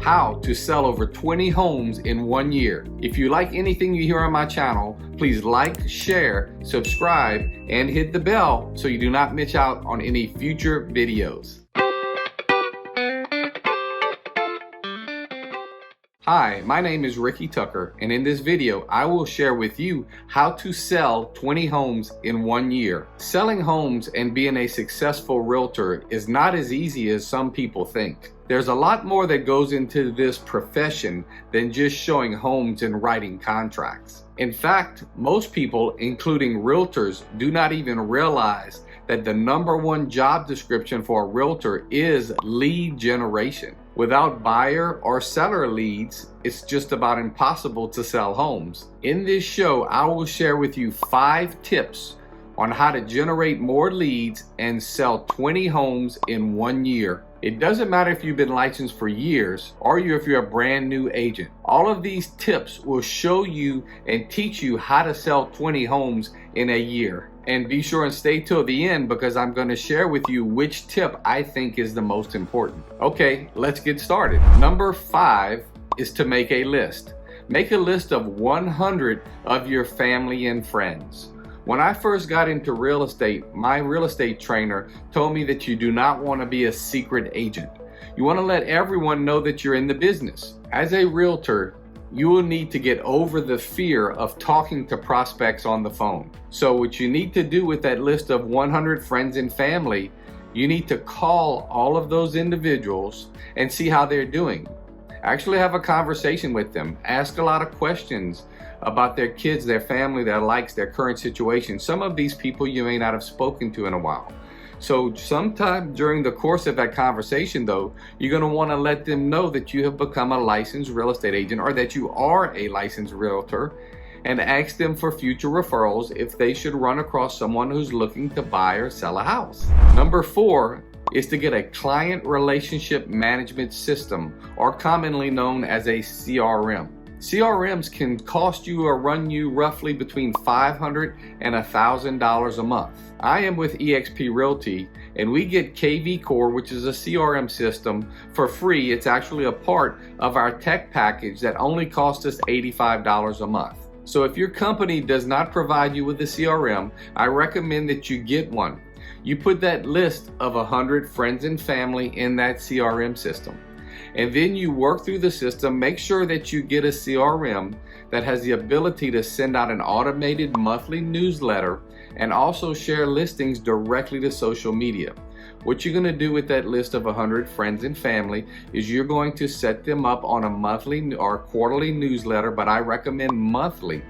how to sell over 20 homes in 1 year. If you like anything you hear on my channel, please like, share, subscribe, and hit the bell so you do not miss out on any future videos. Hi, my name is Ricky Tucker, and in this video, I will share with you how to sell 20 homes in 1 year. Selling homes and being a successful realtor is not as easy as some people think. There's a lot more that goes into this profession than just showing homes and writing contracts. In fact, most people, including realtors, do not even realize that the #1 job description for a realtor is lead generation. Without buyer or seller leads, it's just about impossible to sell homes. In this show, I will share with you 5 tips on how to generate more leads and sell 20 homes in 1 year. It doesn't matter if you've been licensed for years or if you're a brand new agent. All of these tips will show you and teach you how to sell 20 homes in a year. And be sure and stay till the end because I'm going to share with you which tip I think is the most important. Okay, let's get started. Number 5 is to make a list. Make a list of 100 of your family and friends. When I first got into real estate, my real estate trainer told me that you do not want to be a secret agent. You want to let everyone know that you're in the business. As a realtor, you will need to get over the fear of talking to prospects on the phone. So what you need to do with that list of 100 friends and family, you need to call all of those individuals and see how they're doing. Actually have a conversation with them. Ask a lot of questions about their kids, their family, their likes, their current situation. Some of these people you may not have spoken to in a while. So sometime during the course of that conversation though, you're going to want to let them know that you have become a licensed real estate agent or that you are a licensed realtor, and ask them for future referrals if they should run across someone who's looking to buy or sell a house. Number 4 is to get a client relationship management system, or commonly known as a CRM. CRMs can cost you or run you roughly between $500 and $1,000 a month. I am with eXp Realty and we get KV Core, which is a CRM system, for free. It's actually a part of our tech package that only costs us $85 a month. So if your company does not provide you with a CRM, I recommend that you get one. You put that list of 100 friends and family in that CRM system. And then you work through the system, make sure that you get a CRM that has the ability to send out an automated monthly newsletter and also share listings directly to social media. What you're going to do with that list of 100 friends and family is you're going to set them up on a monthly or quarterly newsletter, but I recommend monthly.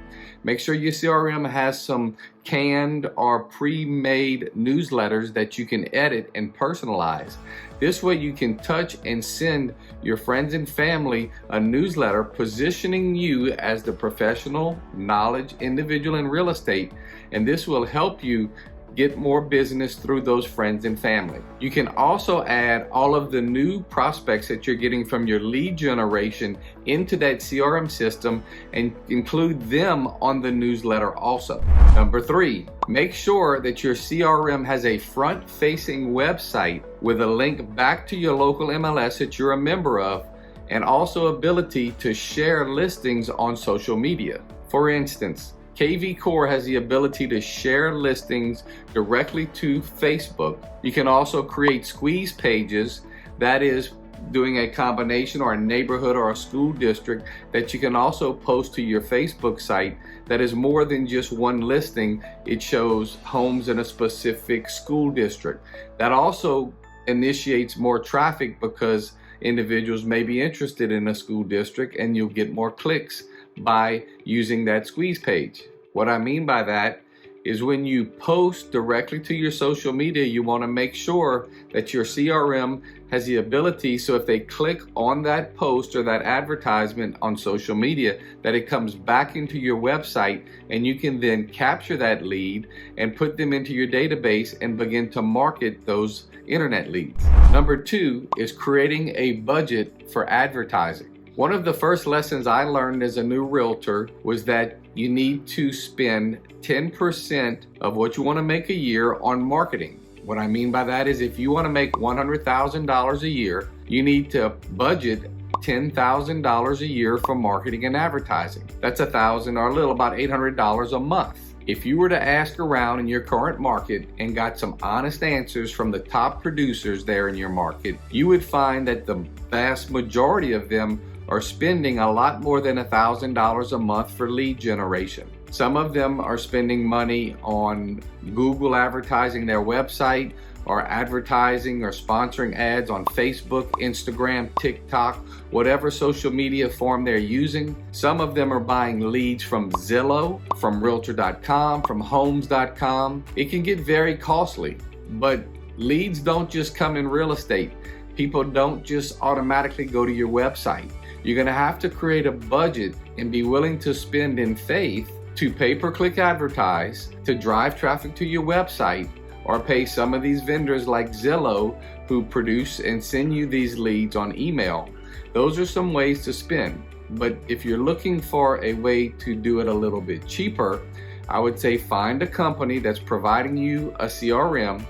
Make sure your CRM has some canned or pre-made newsletters that you can edit and personalize. This way you can touch and send your friends and family a newsletter positioning you as the professional knowledge individual in real estate, and this will help you get more business through those friends and family. You can also add all of the new prospects that you're getting from your lead generation into that CRM system and include them on the newsletter also. Number 3, make sure that your CRM has a front-facing website with a link back to your local MLS that you're a member of, and also ability to share listings on social media. For instance, KV Core has the ability to share listings directly to Facebook. You can also create squeeze pages, that is doing a combination or a neighborhood or a school district that you can also post to your Facebook site that is more than just one listing. It shows homes in a specific school district. That also initiates more traffic because individuals may be interested in a school district and you'll get more clicks by using that squeeze page. What I mean by that is when you post directly to your social media, you want to make sure that your CRM has the ability, so if they click on that post or that advertisement on social media, that it comes back into your website and you can then capture that lead and put them into your database and begin to market those internet leads. Number 2 is creating a budget for advertising. One of the first lessons I learned as a new realtor was that you need to spend 10% of what you want to make a year on marketing. What I mean by that is if you want to make $100,000 a year, you need to budget about $10,000 a year for marketing and advertising. That's $1,000 or a little about $800 a month. If you were to ask around in your current market and got some honest answers from the top producers there in your market, you would find that the vast majority of them are spending a lot more than $1,000 a month for lead generation. Some of them are spending money on Google advertising their website, or advertising or sponsoring ads on Facebook, Instagram, TikTok, whatever social media form they're using. Some of them are buying leads from Zillow, from Realtor.com, from Homes.com. It can get very costly, but leads don't just come in real estate. People don't just automatically go to your website. You're gonna have to create a budget and be willing to spend in faith to pay-per-click advertise, to drive traffic to your website, or pay some of these vendors like Zillow who produce and send you these leads on email. Those are some ways to spend. But if you're looking for a way to do it a little bit cheaper, I would say find a company that's providing you a CRM.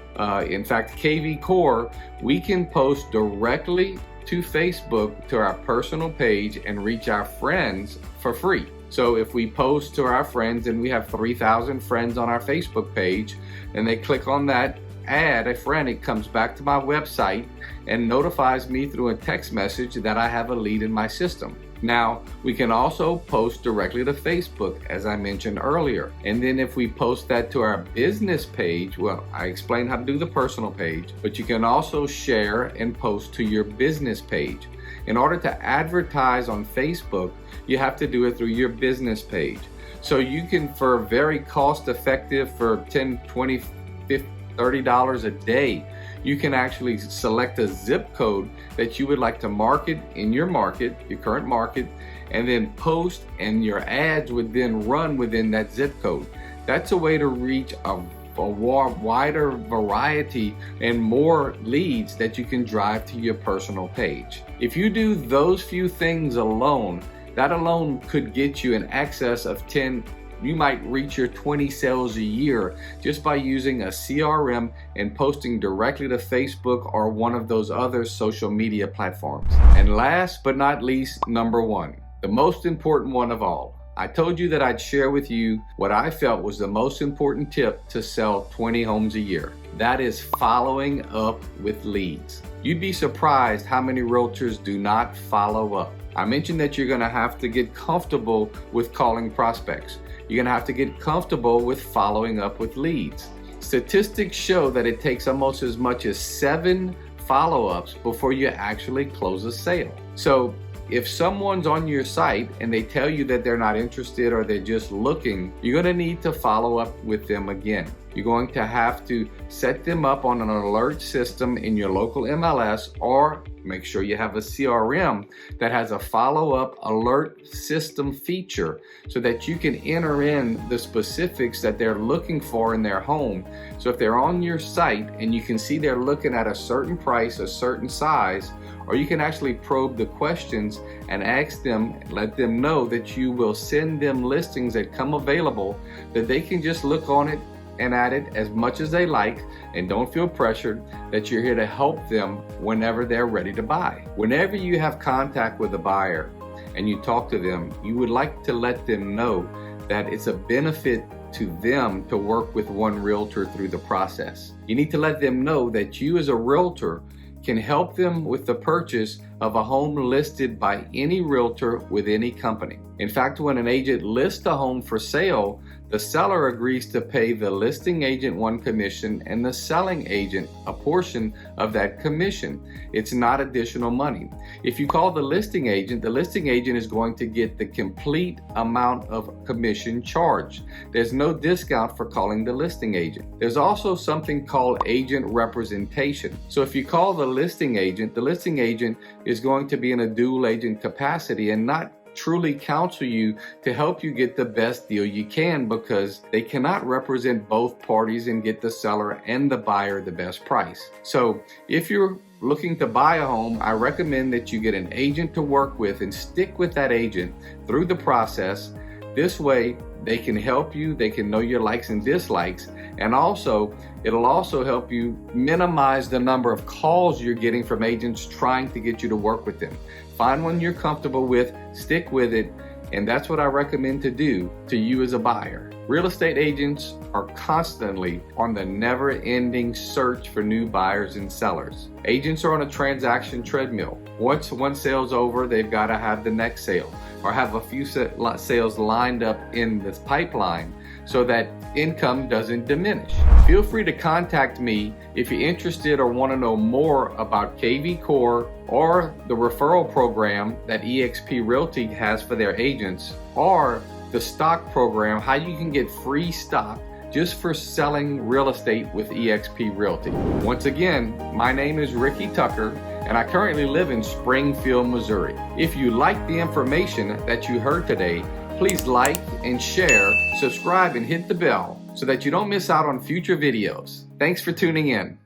In fact, KV Core, we can post directly to Facebook to our personal page and reach our friends for free. So if we post to our friends, and we have 3,000 friends on our Facebook page, and they click on that, add a friend, it comes back to my website and notifies me through a text message that I have a lead in my system. Now, we can also post directly to Facebook, as I mentioned earlier. And then if we post that to our business page, well, I explained how to do the personal page, but you can also share and post to your business page. In order to advertise on Facebook, you have to do it through your business page. So you can, for very cost effective, for $10, $20, $50, $30 a day, you can actually select a zip code that you would like to market in your market, your current market, and then post, and your ads would then run within that zip code. That's a way to reach a wider variety and more leads that you can drive to your personal page. If you do those few things alone, that alone could get you in excess of 10, you might reach your 20 sales a year just by using a CRM and posting directly to Facebook or one of those other social media platforms. And last but not least, number one, the most important one of all. I told you that I'd share with you what I felt was the most important tip to sell 20 homes a year. That is following up with leads. You'd be surprised how many realtors do not follow up. I mentioned that you're gonna have to get comfortable with calling prospects. You're gonna have to get comfortable with following up with leads. Statistics show that it takes almost as much as 7 follow-ups before you actually close a sale. So if someone's on your site and they tell you that they're not interested or they're just looking, you're going to need to follow up with them again. You're going to have to set them up on an alert system in your local MLS, or make sure you have a CRM that has a follow-up alert system feature so that you can enter in the specifics that they're looking for in their home. So if they're on your site and you can see they're looking at a certain price, a certain size, or you can actually probe the questions and ask them, let them know that you will send them listings that come available, that they can just look on it and at it as much as they like, and don't feel pressured, that you're here to help them whenever they're ready to buy. Whenever you have contact with a buyer and you talk to them, you would like to let them know that it's a benefit to them to work with one realtor through the process. You need to let them know that you as a realtor can help them with the purchase of a home listed by any realtor with any company. In fact, when an agent lists a home for sale, the seller agrees to pay the listing agent one commission and the selling agent a portion of that commission. It's not additional money. If you call the listing agent is going to get the complete amount of commission charged. There's no discount for calling the listing agent. There's also something called agent representation. So if you call the listing agent is going to be in a dual agent capacity and not truly counsel you to help you get the best deal you can, because they cannot represent both parties and get the seller and the buyer the best price. So if you're looking to buy a home, I recommend that you get an agent to work with and stick with that agent through the process. This way, they can help you, they can know your likes and dislikes, and also, it'll also help you minimize the number of calls you're getting from agents trying to get you to work with them. Find one you're comfortable with, stick with it, and that's what I recommend to do to you as a buyer. Real estate agents are constantly on the never-ending search for new buyers and sellers. Agents are on a transaction treadmill. Once one sale's over, they've got to have the next sale or have a few sales lined up in this pipeline so that income doesn't diminish. Feel free to contact me if you're interested or want to know more about KV Core or the referral program that eXp Realty has for their agents, or the stock program, how you can get free stock just for selling real estate with eXp Realty. Once again, my name is Ricky Tucker, and I currently live in Springfield, Missouri. If you like the information that you heard today, please like and share, subscribe, and hit the bell so that you don't miss out on future videos. Thanks for tuning in.